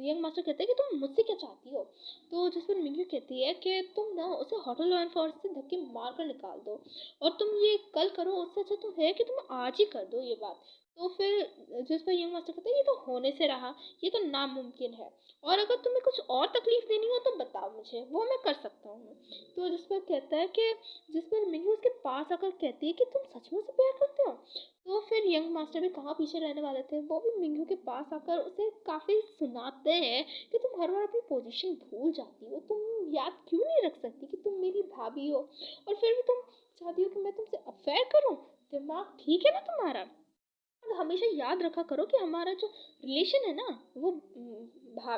यंग मास्टर कहते हैं कि तुम मुझसे क्या चाहती हो। तो जिस पर मिंगयू कहती है कि तुम ना उसे होटल एंड फॉरेस्ट से धक्के मार कर निकाल दो, और तुम ये कल करो, उससे अच्छा तो है कि तुम आज ही कर दो ये बात। तो फिर जिस पर यंग मास्टर कहते हैं ये तो होने से रहा, ये तो नामुमकिन है, और अगर तुम्हें कुछ और तकलीफ देनी हो तो बताओ मुझे, वो मैं कर सकता हूँ। तो जिस पर कहता है कि जिस पर मिंगू उसके पास आकर कहती है कि तुम सच में उसे प्यार करते हो। तो फिर यंग मास्टर भी कहाँ पीछे रहने वाले थे, वो भी मिंगू के पास आकर उसे काफ़ी सुनाते हैं कि तुम हर बार अपनी पोजीशन भूल जाती हो, तुम याद क्यों नहीं रख सकती कि तुम मेरी भाभी हो, और फिर भी तुम चाहती हो कि मैं तुमसे अफेयर करूं। दिमाग ठीक है ना तुम्हारा। और हमेशा याद रखा करो कि हमारा जो रिलेशन है ना, वो भा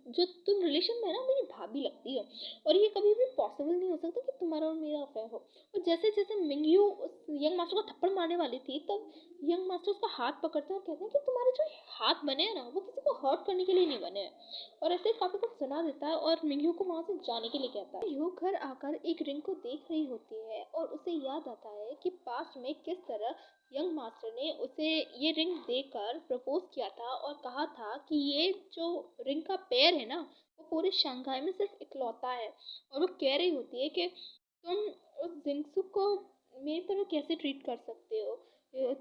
जो तुम रिलेशन में है ना, मेरी भाभी लगती हो, और ये कभी भी पॉसिबल नहीं हो सकता कि तुम्हारा और मेरा अफेयर हो। और जैसे जैसे मिंगयू उस यंग मास्टर को थप्पड़ मारने वाली थी, तब यंग मास्टर उसका हाथ पकड़ते हैं और कहते हैं कि तुम्हारे जो हाथ बने हैं ना, वो किसी को हर्ट करने के लिए नहीं बने हैं। और ऐसे काफ़ी कुछ सुना देता है, और मिंगयू को वहाँ से जाने के लिए कहता है। मिंगयू घर आकर एक रिंग को देख रही होती है, और उसे याद आता है कि पास्ट में किस तरह यंग मास्टर ने उसे ये रिंग देकर प्रपोज किया था, और कहा था कि ये जो रिंग का पेयर है ना, वो पूरे शंघाई में सिर्फ इकलौता है। और वो कह रही होती है कि तुम उस जिंक्सु को मेरी तरह कैसे ट्रीट कर सकते हो।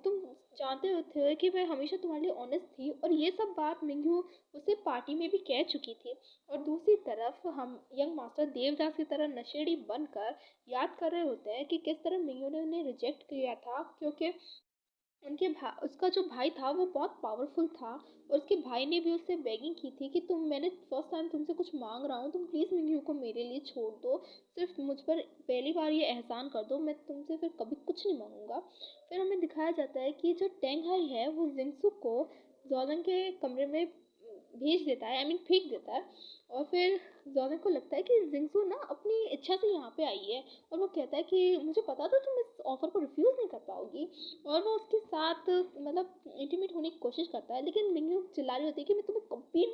तुम जानते थे कि मैं हमेशा तुम्हारे लिए ऑनेस्ट थी, और ये सब बात मिंगू उसे पार्टी में भी कह चुकी थी। और दूसरी तरफ हम यंग मास्टर देवदास की तरह नशेड़ी बनकर याद कर रहे होते हैं कि किस तरह मिंगू ने उन्हें रिजेक्ट किया था, क्योंकि उसका जो भाई था वो बहुत पावरफुल था। और उसके भाई ने भी उससे बेगिंग की थी कि मैंने फर्स्ट टाइम तुमसे कुछ मांग रहा हूँ, तुम प्लीज़ मिंगू को मेरे लिए छोड़ दो, सिर्फ मुझ पर पहली बार ये एहसान कर दो, मैं तुमसे फिर कभी कुछ नहीं मांगूंगा। फिर हमें दिखाया जाता है कि जो टेंग हाई है वो जिंगसुक को जॉर्डन के कमरे में भेज देता है, फेंक देता है। और फिर जॉर्डन को लगता है कि जिंगसू ना अपनी इच्छा से यहाँ पे आई है, और वो कहता है कि मुझे पता था तुम इस ऑफर को रिफ्यूज़ नहीं कर पाओगी। और वो उसके साथ इंटीमेट होने की कोशिश करता है, लेकिन मिंगू चिल्ला रही होती है कि मैं तुम्हें कभी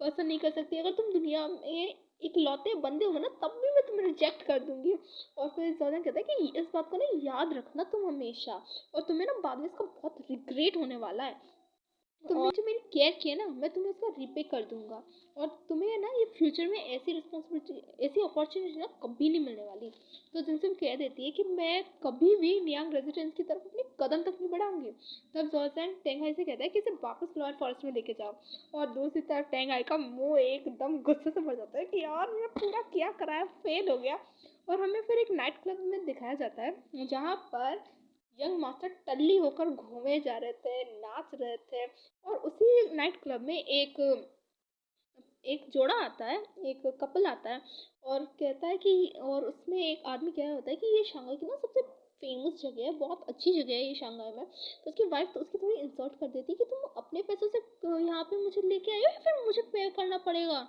पसंद नहीं कर सकती, अगर तुम दुनिया में इकलौते बंदे हो ना तब भी मैं तुम्हें रिजेक्ट कर दूंगी। और फिर जॉर्डन कहता है कि इस बात को ना याद रखना तुम हमेशा, और तुम्हें ना बाद में इसका बहुत रिग्रेट होने वाला है। तुमने जो मेरी केयर की है ना, मैं तुम्हें उसका रीपे कर दूंगा, और तुम्हें ना ये फ्यूचर में ऐसी रिस्पॉन्सिबिलिटी, ऐसी अपॉर्चुनिटी ना कभी नहीं मिलने वाली। तो जिनसे कह देती है कि मैं कभी भी नियांग रेजिडेंस की तरफ अपनी कदम तक नहीं बढ़ाऊंगी। तब जॉर्जन टेंगाई से कहता है कि इसे वापस लॉयर फॉरेस्ट में लेके जाओ। और दूसरी तरफ टेंगाई का मुंह एकदम गुस्से से भर जाता है कि यार मैं पूरा क्या कराया, फेल हो गया। और हमें फिर एक नाइट क्लब में दिखाया जाता है जहाँ पर यंग मास्टर टल्ली होकर घूमे जा रहे थे, नाच रहे थे। और उसी नाइट क्लब में एक एक जोड़ा आता है, एक कपल आता है, और कहता है कि, और उसमें एक आदमी क्या होता है कि ये शंघाई की ना सबसे फेमस जगह है, बहुत अच्छी जगह है ये शंघाई में। तो उसकी वाइफ तो उसकी थोड़ी इंसल्ट कर देती है कि तुम अपने पैसों से यहाँ पे मुझे लेके आए हो या फिर मुझे पे करना पड़ेगा।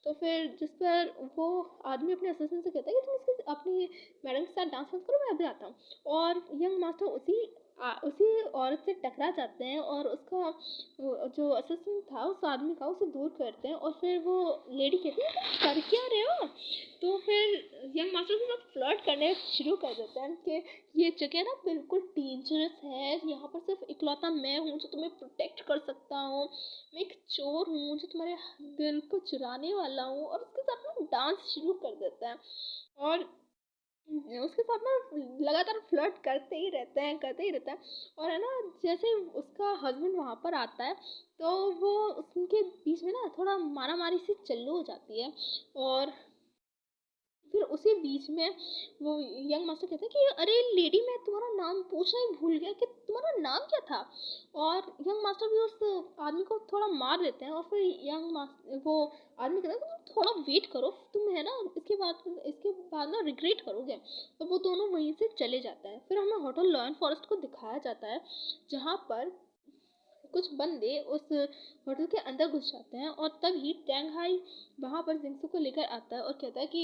तो फिर जिस पर वो आदमी अपने असिस्टेंट से कहता है कि तुम उसके अपनी मैडम के साथ डांस मत करो, मैं अभी आता हूँ। और यंग मास्टर उसी औरत से टकरा जाते हैं, और उसका जो असिस्टेंट था उस आदमी का उसे दूर करते हैं। और फिर वो लेडी कहती है तुम कर क्या रहे हो। तो फिर यंग मास्टर के साथ फ्लर्ट करने शुरू कर देते हैं कि ये जगह ना बिल्कुल डेंजरस है, यहाँ पर सिर्फ इकलौता मैं हूँ जो तुम्हें प्रोटेक्ट कर सकता हूँ, मैं एक चोर हूँ जो तुम्हारे दिल को चुराने वाला हूँ। और उसके साथ ना डांस शुरू कर देता है, और उसके साथ ना लगातार फ्लर्ट करते ही रहता है। और है ना, जैसे उसका हस्बैंड वहाँ पर आता है तो वो उनके बीच में ना थोड़ा मारा मारी सी चालू हो जाती है। और फिर उसी बीच में वो यंग मास्टर कहते हैं कि अरे लेडी, मैं तुम्हारा नाम पूछना ही भूल गया कि तुम्हारा नाम क्या था। और यंग मास्टर भी उस आदमी को थोड़ा मार देते हैं, और फिर वो आदमी कहता है कि तुम थोड़ा वेट करो, तुम है ना इसके बाद ना रिग्रेट करोगे। तो वो दोनों वहीं से चले जाते हैं। फिर हमें होटल लॉयन फॉरेस्ट को दिखाया जाता है जहाँ पर कुछ बंदे उस होटल के अंदर घुस जाते हैं, और तभी टैंग हाई वहाँ पर जिंगसू को लेकर आता है और कहता है कि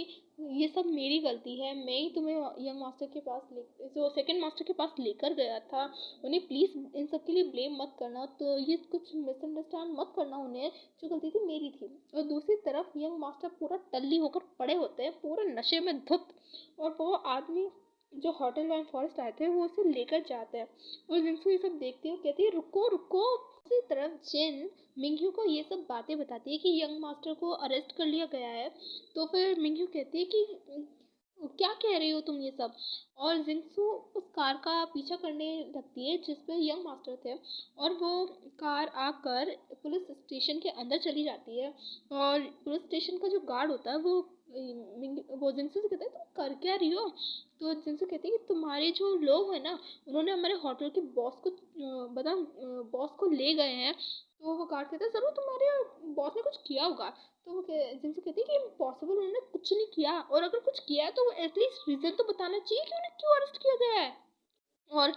ये सब मेरी गलती है, मैं ही तुम्हें यंग मास्टर के पास जो सेकंड मास्टर के पास लेकर गया था, उन्हें प्लीज़ इन सब के लिए ब्लेम मत करना, तो ये कुछ मिसअंडरस्टैंड मत करना उन्हें, जो गलती थी मेरी थी। और दूसरी तरफ यंग मास्टर पूरा टल्ली होकर पड़े होते हैं, पूरे नशे में धुत। और वो आदमी जो होटल लॉयन फॉरेस्ट आए थे वो उसे लेकर जाते हैं। और जिंगसू ये सब देखती है और कहती है रुको रुको। दूसरी तरफ जिन मिंग्यू को ये सब बातें बताती है कि यंग मास्टर को अरेस्ट कर लिया गया है। तो फिर मिंग्यू कहती है कि क्या कह रही हो तुम ये सब। और जिंगसू उस कार का पीछा करने लगती है जिस पे यंग मास्टर थे, और वो कार आकर पुलिस स्टेशन के अंदर चली जाती है। और पुलिस स्टेशन का जो गार्ड होता है वो जिंगसू से कहता है तुम कर क्या रही हो। तो जिनसे कहते हैं कि तुम्हारे जो लोग हैं ना, उन्होंने हमारे होटल के बॉस को ले गए हैं। तो वो गार्ड कहता है ज़रूर तुम्हारे बॉस ने कुछ किया होगा। तो जिनसे कहते हैं कि इम्पॉसिबल, उन्होंने कुछ नहीं किया, और अगर कुछ किया है तो एटलीस्ट रीज़न तो बताना चाहिए कि उन्हें क्यों अरेस्ट किया गया है। और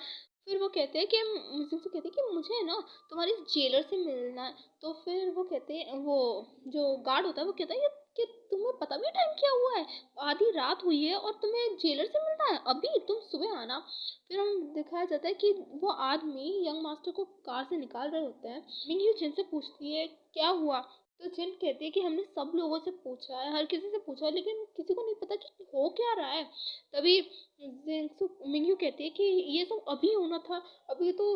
फिर वो कहते हैं कि जिनसे कहते हैं कि मुझे ना तुम्हारी जेलर से मिलना है। तो फिर वो कहते हैं, वो जो गार्ड होता है वो कहता है कि तुम्हें पता भी टाइम क्या हुआ है, आधी रात हुई है और तुम्हें जेलर से मिलना है, अभी तुम सुबह आना। फिर हम दिखाया जाता है कि वो आदमी यंग मास्टर को कार से निकाल रहे होते हैं। मिंग जिन से पूछती है क्या हुआ। तो जिन कहती है कि हमने सब लोगों से पूछा है, हर किसी से पूछा है, लेकिन किसी को नहीं पता कि हो क्या रहा है। तभी मिंगयू कहती है कि ये सब अभी होना था, अभी तो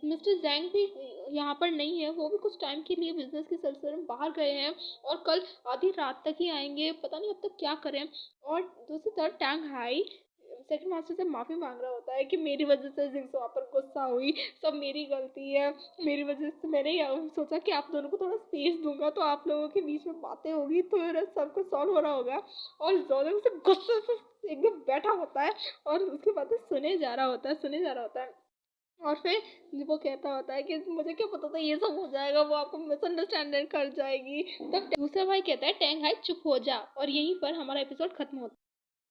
मिस्टर जैंग भी यहाँ पर नहीं है, वो भी कुछ टाइम के लिए बिजनेस के सिलसिले में बाहर गए हैं, और कल आधी रात तक ही आएंगे, पता नहीं अब तक क्या करें। और दूसरी तरफ टैंग हाई सेकंड मास्टर से माफ़ी मांग रहा होता है कि मेरी वजह से जिंक्स वहाँ पर गुस्सा हुई, सब मेरी गलती है, मेरी वजह से मैंने सोचा कि आप दोनों को थोड़ा स्पेस दूंगा तो आप लोगों के बीच में बातें होगी तो मेरा सब कुछ सॉल्व हो रहा होगा। और जोरंग से गुस्से से एकदम बैठा होता है और उसके बाद सुने जा रहा होता है। और फिर वो कहता होता है कि मुझे क्या पता था ये सब हो जाएगा, वो आपको मिसअंडरस्टैंडिंग कर जाएगी। तब दूसरा भाई कहता है टैंग हाई चुप हो जा, और यहीं पर हमारा एपिसोड खत्म होता है।